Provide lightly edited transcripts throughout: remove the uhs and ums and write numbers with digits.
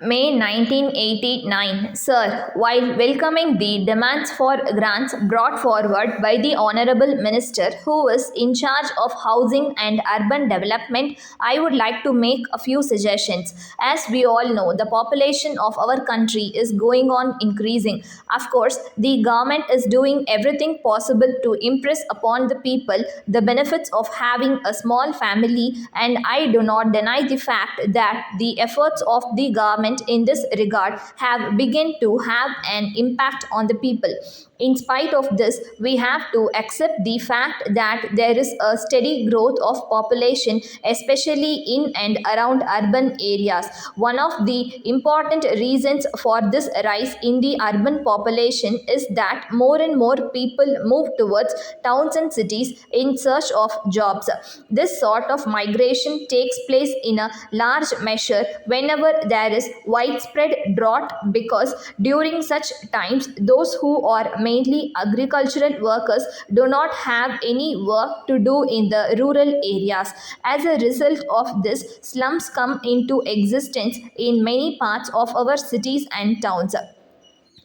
May 1989. Sir, while welcoming the demands for grants brought forward by the Honorable Minister who is in charge of housing and urban development, I would like to make a few suggestions. As we all know, the population of our country is going on increasing. Of course, the government is doing everything possible to impress upon the people the benefits of having a small family, and I do not deny the fact that the efforts of the government in this regard have begun to have an impact on the people. In spite of this, we have to accept the fact that there is a steady growth of population, especially in and around urban areas. One of the important reasons for this rise in the urban population is that more and more people move towards towns and cities in search of jobs. This sort of migration takes place in a large measure whenever there is widespread drought, because during such times those who are mainly agricultural workers do not have any work to do in the rural areas. As a result of this, slums come into existence in many parts of our cities and towns.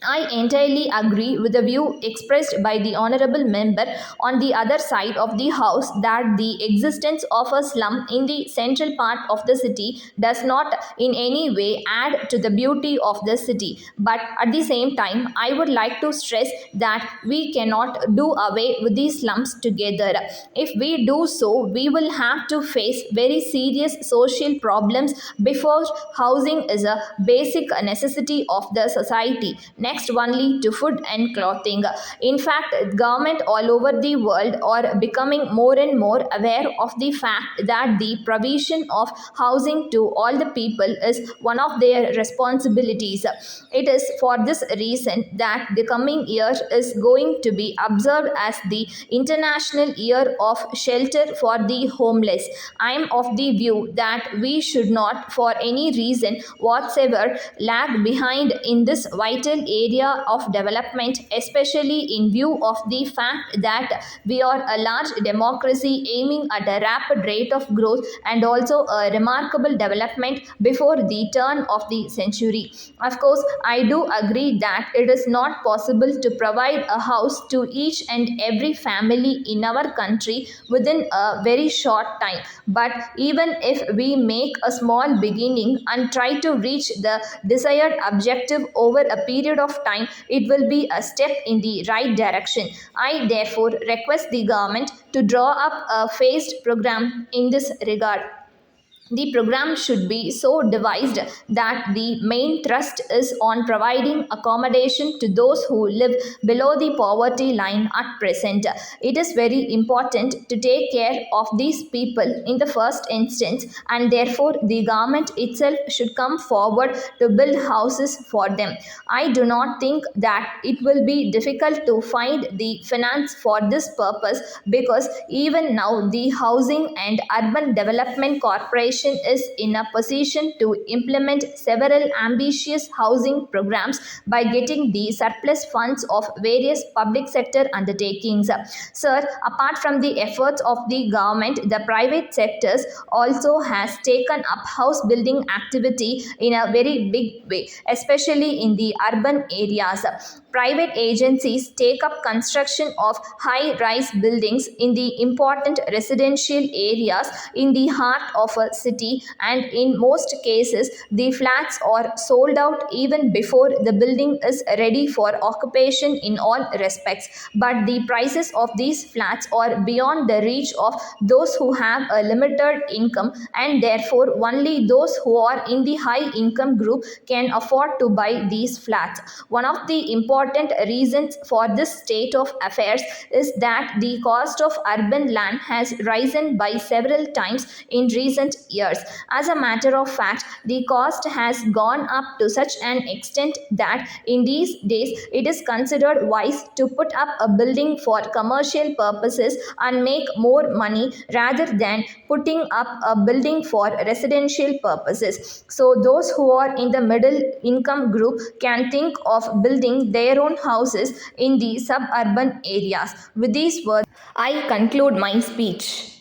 I entirely agree with the view expressed by the honorable member on the other side of the house that the existence of a slum in the central part of the city does not in any way add to the beauty of the city. But at the same time, I would like to stress that we cannot do away with these slums together. If we do so, we will have to face very serious social problems before housing is a basic necessity of the society, next only to food and clothing. In fact, government all over the world are becoming more and more aware of the fact that the provision of housing to all the people is one of their responsibilities. It is for this reason that the coming year is going to be observed as the International Year of Shelter for the Homeless. I am of the view that we should not, for any reason whatsoever, lag behind in this vital area of development, especially in view of the fact that we are a large democracy aiming at a rapid rate of growth and also a remarkable development before the turn of the century. Of course, I do agree that it is not possible to provide a house to each and every family in our country within a very short time. But even if we make a small beginning and try to reach the desired objective over a period of time, it will be a step in the right direction. I therefore request the government to draw up a phased program in this regard. The program should be so devised that the main thrust is on providing accommodation to those who live below the poverty line at present. It is very important to take care of these people in the first instance, and therefore the government itself should come forward to build houses for them. I do not think that it will be difficult to find the finance for this purpose, because even now the Housing and Urban Development Corporation is in a position to implement several ambitious housing programs by getting the surplus funds of various public sector undertakings. Sir, apart from the efforts of the government, the private sectors also has taken up house building activity in a very big way, especially in the urban areas. Private agencies take up construction of high-rise buildings in the important residential areas in the heart of a city, and in most cases the flats are sold out even before the building is ready for occupation in all respects. But the prices of these flats are beyond the reach of those who have a limited income, and therefore only those who are in the high income group can afford to buy these flats. One of the important reasons for this state of affairs is that the cost of urban land has risen by several times in recent years. As a matter of fact, the cost has gone up to such an extent that in these days it is considered wise to put up a building for commercial purposes and make more money rather than putting up a building for residential purposes. So those who are in the middle income group can think of building their own houses in the suburban areas. With these words, I conclude my speech.